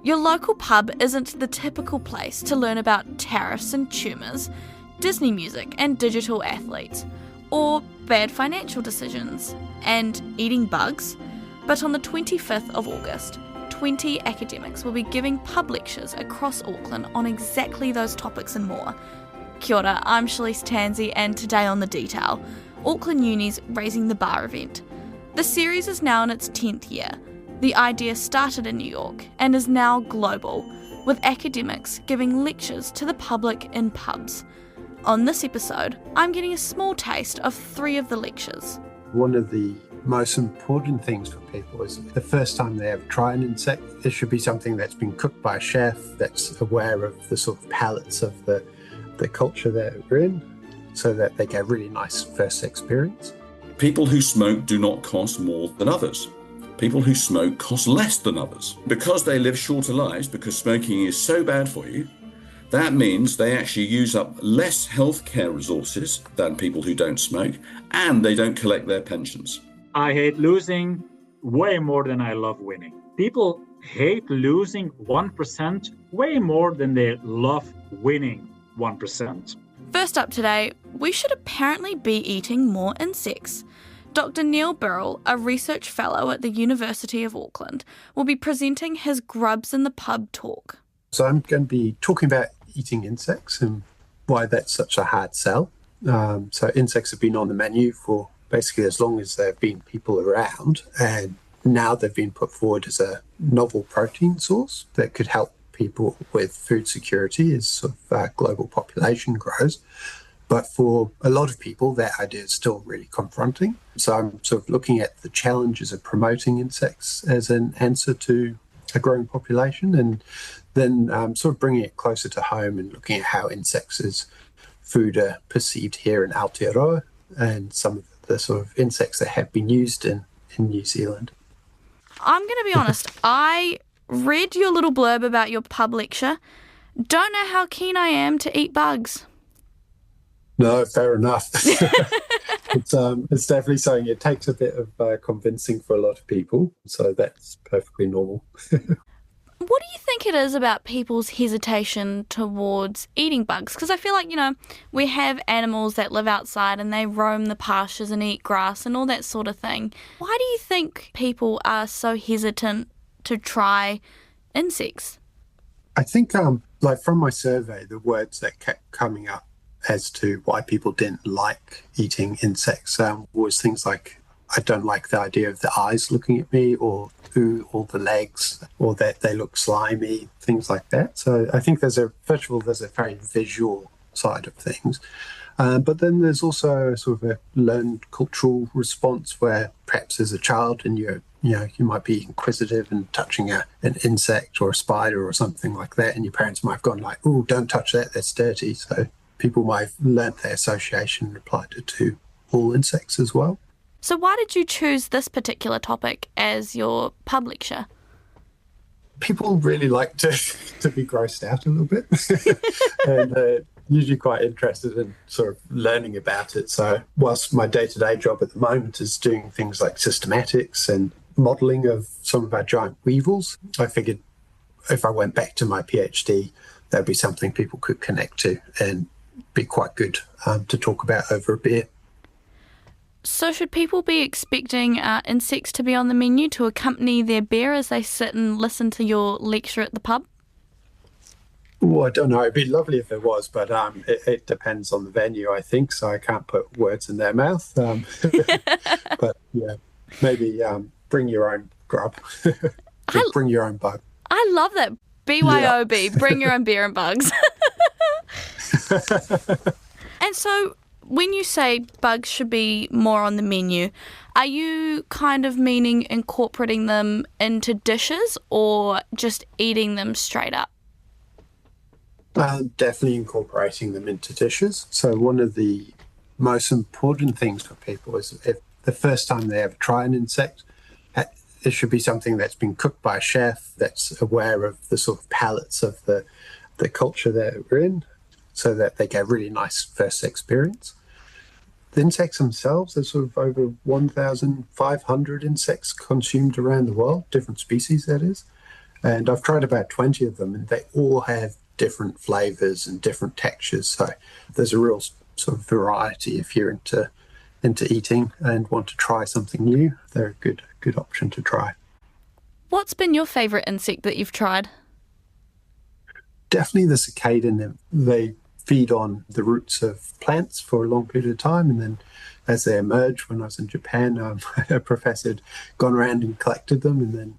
Your local pub isn't the typical place to learn about tariffs and tumours, Disney music and digital athletes, or bad financial decisions and eating bugs. But on the 25th of August, 20 academics will be giving pub lectures across Auckland on exactly those topics and more. Kia ora, I'm Shalise Tansey, and today on The Detail, Auckland Uni's Raising the Bar event. The series is now in its 10th year. The idea started in New York and is now global, with academics giving lectures to the public in pubs. On this episode, I'm getting a small taste of 3 of the lectures. One of the most important things for people is the first time they ever try an insect, it should be something that's been cooked by a chef that's aware of the sort of palates of the culture that we're in, so that they get a really nice first experience. People who smoke do not cost more than others. People who smoke cost less than others. Because they live shorter lives, because smoking is so bad for you, that means they actually use up less healthcare resources than people who don't smoke, and they don't collect their pensions. I hate losing way more than I love winning. People hate losing 1% way more than they love winning 1%. First up today, we should apparently be eating more insects. Dr. Neil Burrell, a research fellow at the University of Auckland, will be presenting his Grubs in the Pub talk. So I'm going to be talking about eating insects and why that's such a hard sell. So insects have been on the menu for basically as long as there have been people around, and now they've been put forward as a novel protein source that could help people with food security as sort of global population grows. But for a lot of people, that idea is still really confronting. So I'm sort of looking at the challenges of promoting insects as an answer to a growing population, and then sort of bringing it closer to home and looking at how insects as food are perceived here in Aotearoa and some of the sort of insects that have been used in New Zealand. I'm going to be honest, I read your little blurb about your pub lecture. Don't know how keen I am to eat bugs. No, fair enough. It's definitely something, it takes a bit of convincing for a lot of people, so that's perfectly normal. What do you think it is about people's hesitation towards eating bugs? Because I feel like, we have animals that live outside and they roam the pastures and eat grass and all that sort of thing. Why do you think people are so hesitant to try insects? I think, from my survey, the words that kept coming up as to why people didn't like eating insects was things like, I don't like the idea of the eyes looking at me, or the legs, or that they look slimy, things like that. So I think there's a very visual side of things. But then there's also sort of a learned cultural response where perhaps as a child and you might be inquisitive and touching an insect or a spider or something like that, and your parents might have gone like, "Oh, don't touch that, that's dirty." So people might have learnt their association and applied it to all insects as well. So why did you choose this particular topic as your pub lecture? People really like to be grossed out a little bit and usually quite interested in sort of learning about it. So whilst my day-to-day job at the moment is doing things like systematics and modelling of some of our giant weevils, I figured if I went back to my PhD, that'd be something people could connect to and be quite good to talk about over a beer. So should people be expecting insects to be on the menu to accompany their beer as they sit and listen to your lecture at the pub? Well, I don't know. It'd be lovely if there was, but it depends on the venue, I think, so I can't put words in their mouth. But yeah, maybe bring your own grub. Bring your own bug. I love that. BYOB, yeah. Bring your own beer and bugs. And so when you say bugs should be more on the menu, are you kind of meaning incorporating them into dishes or just eating them straight up? Definitely incorporating them into dishes. So one of the most important things for people is if the first time they ever try an insect, it should be something that's been cooked by a chef that's aware of the sort of palates of the culture that we're in, so that they get a really nice first experience. The insects themselves, there's sort of over 1,500 insects consumed around the world, different species that is. And I've tried about 20 of them, and they all have different flavors and different textures. So there's a real sort of variety if you're into eating and want to try something new. They're a good option to try. What's been your favourite insect that you've tried? Definitely the cicada. They feed on the roots of plants for a long period of time, and then as they emerge, when I was in Japan, a professor had gone around and collected them and then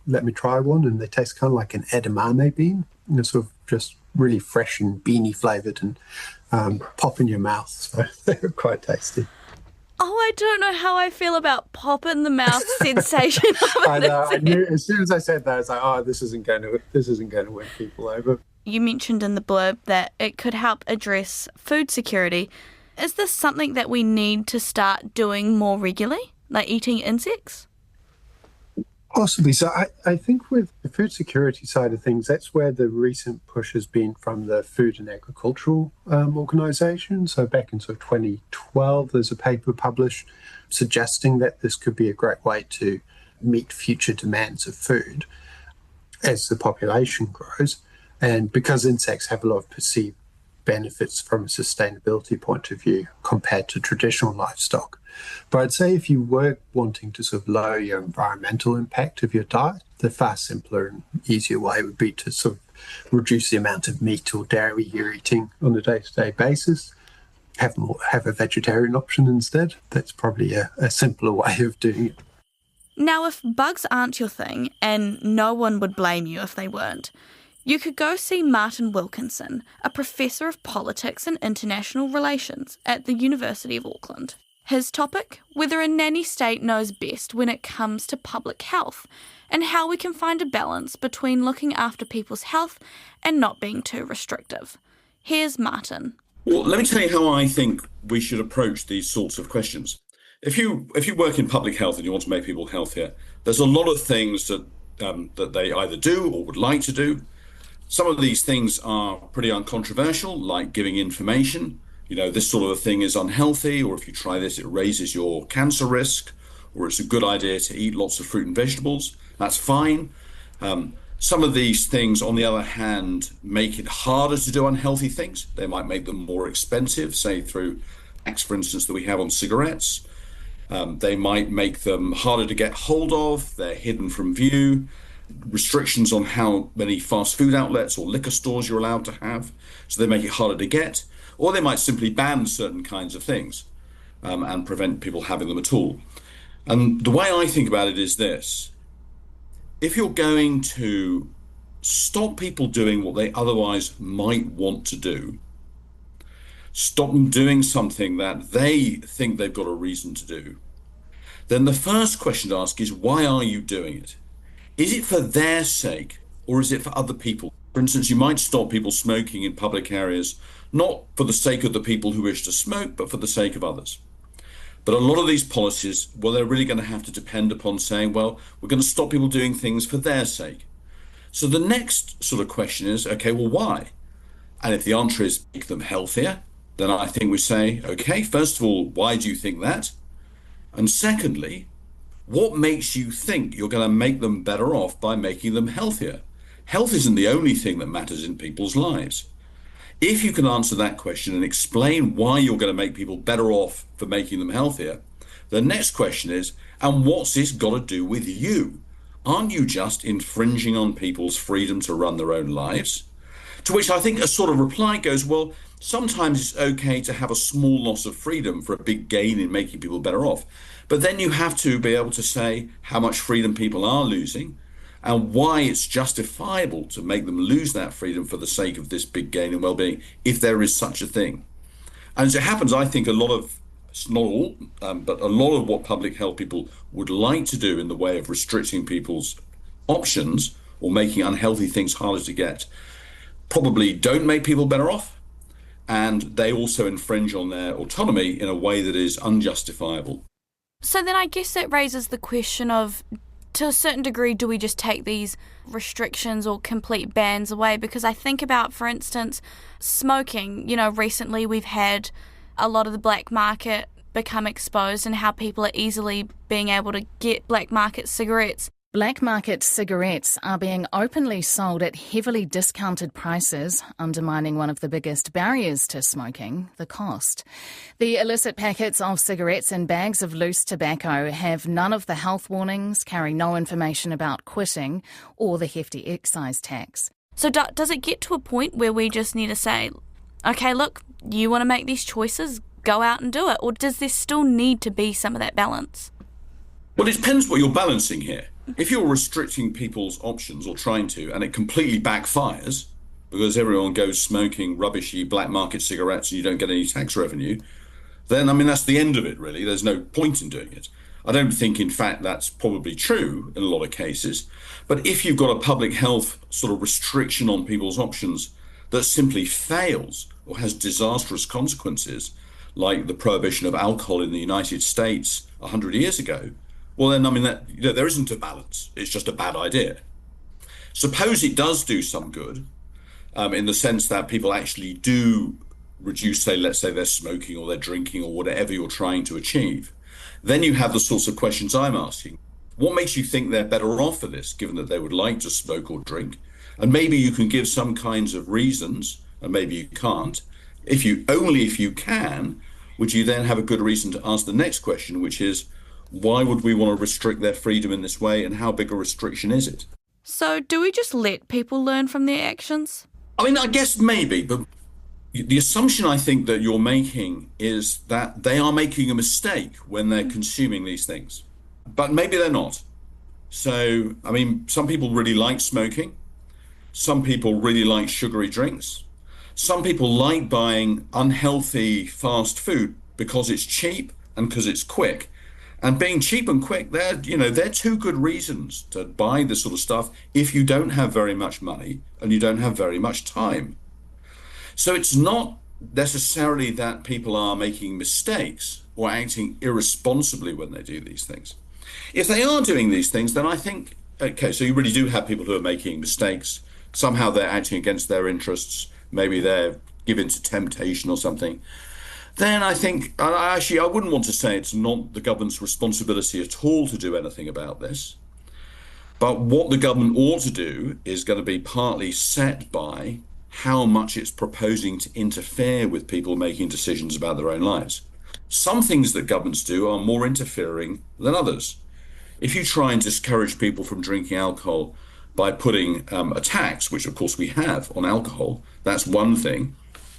let me try one, and they taste kind of like an edamame bean. They're sort of just really fresh and beany flavoured and pop in your mouth. So they're quite tasty. Oh, I don't know how I feel about pop in the mouth sensation. I know. I knew as soon as I said that, I was like, "Oh, this isn't going to win people over." You mentioned in the blurb that it could help address food security. Is this something that we need to start doing more regularly, like eating insects? Possibly. So I think with the food security side of things, that's where the recent push has been from the Food and Agricultural Organisation. So back in sort of 2012, there's a paper published suggesting that this could be a great way to meet future demands of food as the population grows. And because insects have a lot of perceived benefits from a sustainability point of view compared to traditional livestock. But I'd say if you were wanting to sort of lower your environmental impact of your diet, the far simpler and easier way would be to sort of reduce the amount of meat or dairy you're eating on a day-to-day basis. Have a vegetarian option instead. That's probably a simpler way of doing it. Now, if bugs aren't your thing, and no one would blame you if they weren't, you could go see Martin Wilkinson, a professor of politics and international relations at the University of Auckland. His topic, whether a nanny state knows best when it comes to public health, and how we can find a balance between looking after people's health and not being too restrictive. Here's Martin. Well, let me tell you how I think we should approach these sorts of questions. If you work in public health and you want to make people healthier, there's a lot of things that they either do or would like to do. Some of these things are pretty uncontroversial, like giving information. You know, this sort of a thing is unhealthy, or if you try this, it raises your cancer risk, or it's a good idea to eat lots of fruit and vegetables. That's fine. Some of these things, on the other hand, make it harder to do unhealthy things. They might make them more expensive, say through tax, for instance, that we have on cigarettes. They might make them harder to get hold of. They're hidden from view. Restrictions on how many fast food outlets or liquor stores you're allowed to have, so they make it harder to get, or they might simply ban certain kinds of things and prevent people having them at all. And the way I think about it is this: if you're going to stop people doing what they otherwise might want to do, stop them doing something that they think they've got a reason to do, then the first question to ask is, why are you doing it? Is it for their sake, or is it for other people? For instance, you might stop people smoking in public areas, not for the sake of the people who wish to smoke, but for the sake of others. But a lot of these policies, well, they're really going to have to depend upon saying, well, we're going to stop people doing things for their sake. So the next sort of question is, okay, well, why? And if the answer is make them healthier, then I think we say, okay, first of all, why do you think that? And secondly, what makes you think you're going to make them better off by making them healthier? Health isn't the only thing that matters in people's lives. If you can answer that question and explain why you're going to make people better off for making them healthier, the next question is, and what's this got to do with you? Aren't you just infringing on people's freedom to run their own lives? To which I think a sort of reply goes, well, sometimes it's okay to have a small loss of freedom for a big gain in making people better off. But then you have to be able to say how much freedom people are losing and why it's justifiable to make them lose that freedom for the sake of this big gain in well-being, if there is such a thing. And as it happens, I think a lot of, it's not all, but a lot of what public health people would like to do in the way of restricting people's options or making unhealthy things harder to get probably don't make people better off. And they also infringe on their autonomy in a way that is unjustifiable. So then I guess that raises the question of, to a certain degree, do we just take these restrictions or complete bans away? Because I think about, for instance, smoking. You know, recently we've had a lot of the black market become exposed and how people are easily being able to get black market cigarettes. Black market cigarettes are being openly sold at heavily discounted prices, undermining one of the biggest barriers to smoking, the cost. The illicit packets of cigarettes and bags of loose tobacco have none of the health warnings, carry no information about quitting or the hefty excise tax. So does it get to a point where we just need to say, okay, look, you want to make these choices, go out and do it? Or does there still need to be some of that balance? Well, it depends what you're balancing here. If you're restricting people's options or trying to, and it completely backfires because everyone goes smoking rubbishy black market cigarettes and you don't get any tax revenue, then, that's the end of it, really. There's no point in doing it. I don't think, in fact, that's probably true in a lot of cases. But if you've got a public health sort of restriction on people's options that simply fails or has disastrous consequences, like the prohibition of alcohol in the United States 100 years ago, well, then, there isn't a balance. It's just a bad idea. Suppose it does do some good, in the sense that people actually do reduce, let's say they're smoking or they're drinking or whatever you're trying to achieve. Then you have the sorts of questions I'm asking. What makes you think they're better off for this, given that they would like to smoke or drink? And maybe you can give some kinds of reasons, and maybe you can't. If you can, would you then have a good reason to ask the next question, which is, why would we want to restrict their freedom in this way, and how big a restriction is it? So do we just let people learn from their actions? I guess maybe, but the assumption I think that you're making is that they are making a mistake when they're consuming these things. But maybe they're not. So, some people really like smoking. Some people really like sugary drinks. Some people like buying unhealthy fast food because it's cheap and because it's quick. And being cheap and quick, they're two good reasons to buy this sort of stuff if you don't have very much money and you don't have very much time. So it's not necessarily that people are making mistakes or acting irresponsibly when they do these things. If they are doing these things, then I think, okay, so you really do have people who are making mistakes. Somehow they're acting against their interests. Maybe they're given to temptation or something. Then I think, I wouldn't want to say it's not the government's responsibility at all to do anything about this. But what the government ought to do is going to be partly set by how much it's proposing to interfere with people making decisions about their own lives. Some things that governments do are more interfering than others. If you try and discourage people from drinking alcohol by putting a tax, which of course we have on alcohol, that's one thing.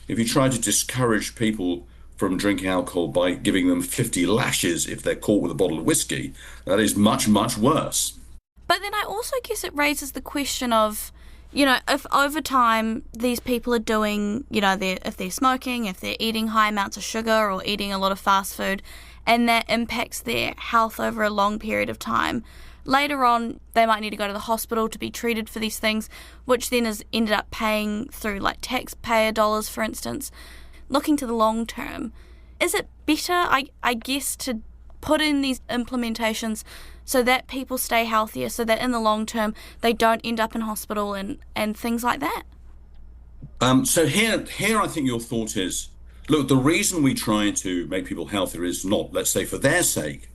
If you try to discourage people from drinking alcohol by giving them 50 lashes if they're caught with a bottle of whiskey, that is much, much worse. But then I also guess it raises the question of, if over time these people are doing, if they're smoking, if they're eating high amounts of sugar or eating a lot of fast food, and that impacts their health over a long period of time, later on they might need to go to the hospital to be treated for these things, which then is ended up paying through taxpayer dollars, for instance. Looking to the long term, is it better, I guess, to put in these implementations so that people stay healthier, so that in the long term they don't end up in hospital and things like that? So here I think your thought is, look, the reason we try to make people healthier is not, let's say, for their sake.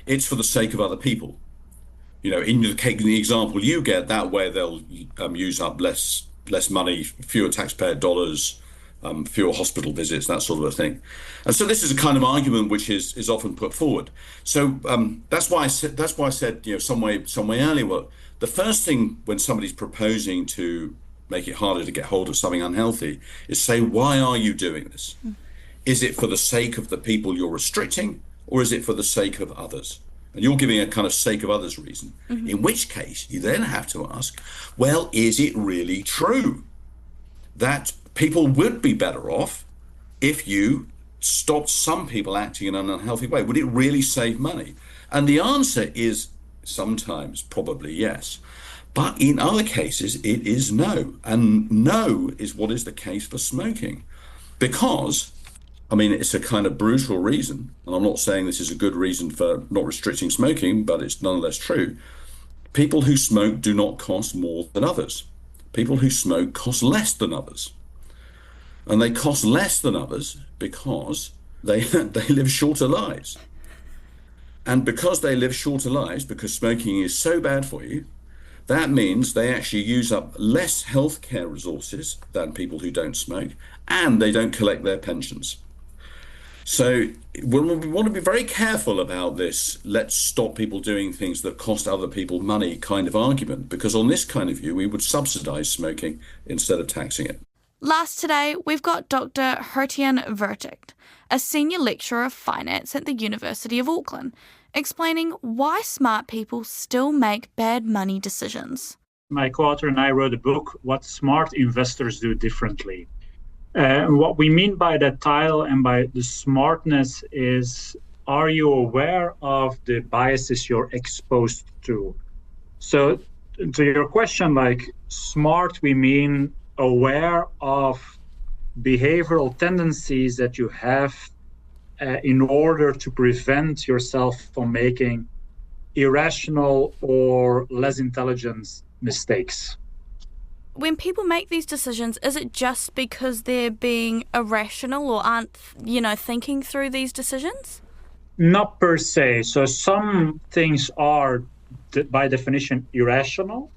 It's for the sake of other people. In the example you get, that way they'll use up less money, fewer taxpayer dollars, fewer hospital visits, that sort of a thing. And so this is a kind of argument which is often put forward. So that's why I said some way earlier. Well, the first thing when somebody's proposing to make it harder to get hold of something unhealthy is say, why are you doing this? Is it for the sake of the people you're restricting, or is it for the sake of others? And you're giving a kind of sake of others reason. In which case you then have to ask, well, is it really true that people would be better off if you stopped some people acting in an unhealthy way? Would it really save money? And the answer is sometimes probably yes. But in other cases, it is no. And no is what is the case for smoking. Because, it's a kind of brutal reason, and I'm not saying this is a good reason for not restricting smoking, but it's nonetheless true. People who smoke do not cost more than others. People who smoke cost less than others. And they cost less than others because they live shorter lives. And because they live shorter lives, because smoking is so bad for you, that means they actually use up less healthcare resources than people who don't smoke, and they don't collect their pensions. So we want to be very careful about this. Let's stop people doing things that cost other people money kind of argument, because on this kind of view, we would subsidise smoking instead of taxing it. Last today, we've got Dr. Hertjan Verticht, a senior lecturer of finance at the University of Auckland, explaining why smart people still make bad money decisions. My co-author and I wrote a book, What Smart Investors Do Differently. What we mean by that title and by the smartness is, are you aware of the biases you're exposed to? So to your question, like smart, we mean aware of behavioral tendencies that you have in order to prevent yourself from making irrational or less intelligent mistakes. When people make these decisions, is it just because they're being irrational or aren't, thinking through these decisions? Not per se. So some things are, by definition, irrational.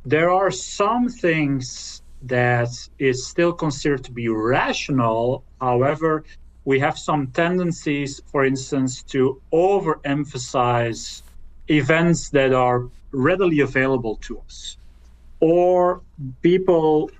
There are some things that is still considered to be rational. However, we have some tendencies, for instance, to overemphasize events that are readily available to us. Or people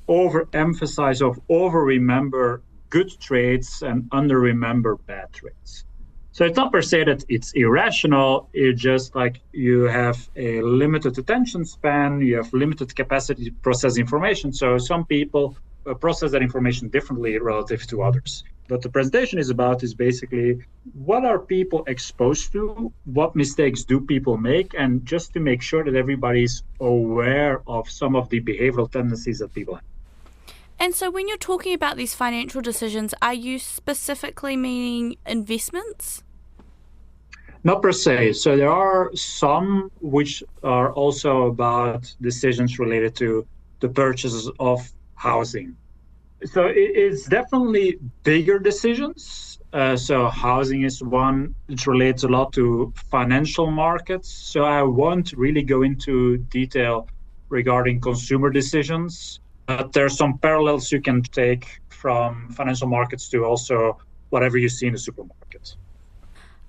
overemphasize or over-remember good traits and under-remember bad traits. So it's not per se that it's irrational, it's just like you have a limited attention span, you have limited capacity to process information. So some people process that information differently relative to others. What the presentation is about is basically what are people exposed to, what mistakes do people make, and just to make sure that everybody's aware of some of the behavioral tendencies that people have. And so when you're talking about these financial decisions, are you specifically meaning investments? Not per se. So there are some which are also about decisions related to the purchases of housing. So it's definitely bigger decisions. So housing is one. It relates a lot to financial markets. So I won't really go into detail regarding consumer decisions. But there are some parallels you can take from financial markets to also whatever you see in the supermarket.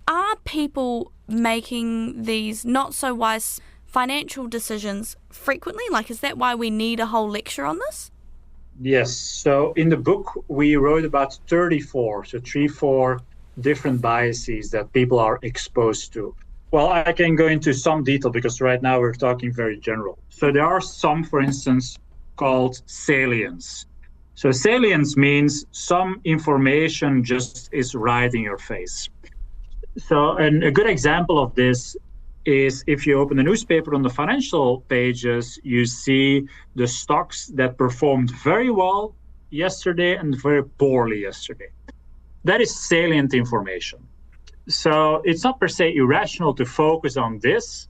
Are people making these not so wise financial decisions frequently? Like, is that why we need a whole lecture on this? Yes. So in the book, we wrote about 34 different biases that people are exposed to. Well, I can go into some detail because right now we're talking very general. So there are some, for instance, called salience. So salience means some information just is right in your face. So and a good example of this is if you open the newspaper on the financial pages, you see the stocks that performed very well yesterday and very poorly yesterday. That is salient information. So it's not per se irrational to focus on this,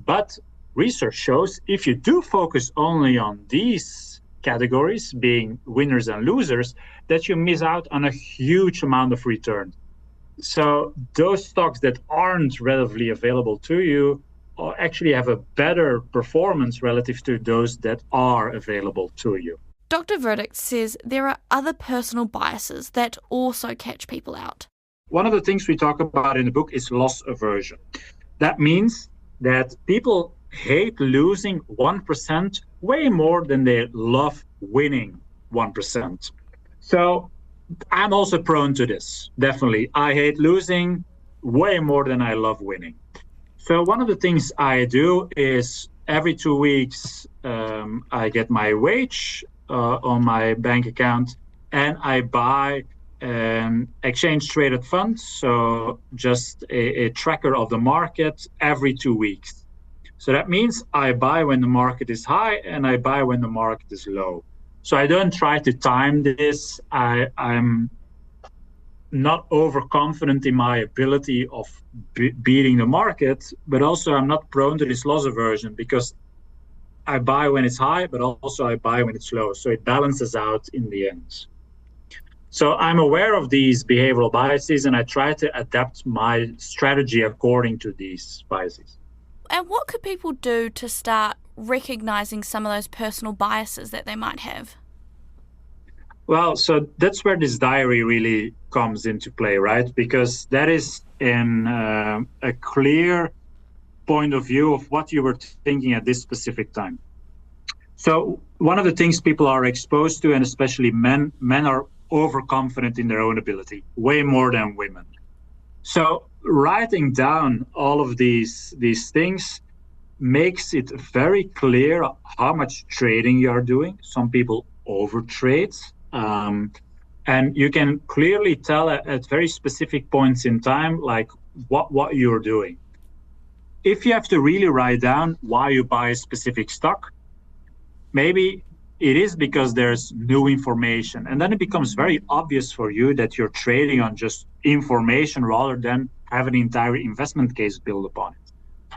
but research shows if you do focus only on these categories, being winners and losers, that you miss out on a huge amount of return. So those stocks that aren't readily available to you actually have a better performance relative to those that are available to you. Dr. Verdict says there are other personal biases that also catch people out. One of the things we talk about in the book is loss aversion. That means that people hate losing 1% way more than they love winning 1%. So I'm also prone to this, definitely. I hate losing way more than I love winning. So one of the things I do is every 2 weeks, I get my wage on my bank account and I buy an exchange-traded fund, so just a tracker of the market every 2 weeks. So that means I buy when the market is high and I buy when the market is low. So I don't try to time this. I'm not overconfident in my ability of beating the market, but also I'm not prone to this loss aversion because I buy when it's high, but also I buy when it's low. So it balances out in the end. So I'm aware of these behavioral biases and I try to adapt my strategy according to these biases. And what could people do to start recognising some of those personal biases that they might have? Well, so that's where this diary really comes into play, right? Because that is in a clear point of view of what you were thinking at this specific time. So one of the things people are exposed to, and especially men are overconfident in their own ability, way more than women. So writing down all of these things makes it very clear how much trading you are doing. Some people overtrade. And you can clearly tell at very specific points in time, like what you're doing. If you have to really write down why you buy a specific stock, maybe it is because there's new information. And then it becomes very obvious for you that you're trading on just information rather than have an entire investment case built upon it.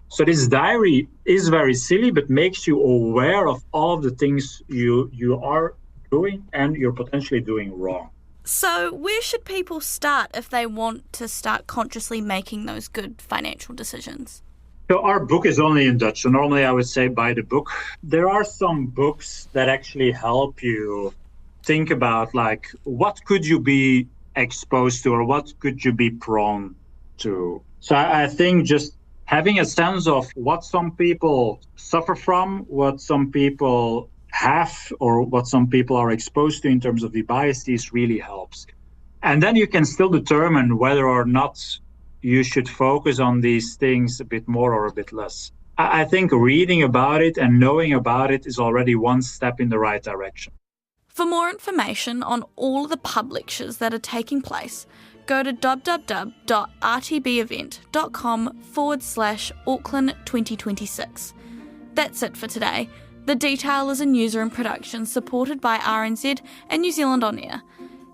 So this diary is very silly, but makes you aware of all of the things you are doing and you're potentially doing wrong. So where should people start if they want to start consciously making those good financial decisions? So our book is only in Dutch, so normally I would say buy the book. There are some books that actually help you think about, like, what could you be exposed to or what could you be prone to? So I think just having a sense of what some people suffer from, what some people have, or what some people are exposed to in terms of the biases really helps. And then you can still determine whether or not you should focus on these things a bit more or a bit less. I think reading about it and knowing about it is already one step in the right direction. For more information on all of the pub lectures that are taking place, go to www.rtbevent.com/Auckland 2026. That's it for today. The Detail is a newsroom production supported by RNZ and New Zealand On Air.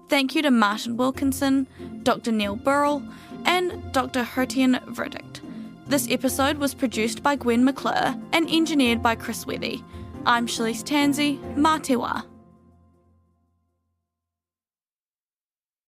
Thank you to Martin Wilkinson, Dr. Neil Burrell, and Dr. Hertian Verdict. This episode was produced by Gwen McClure and engineered by Chris Wethy. I'm Shalise Tansey, Mā te wā.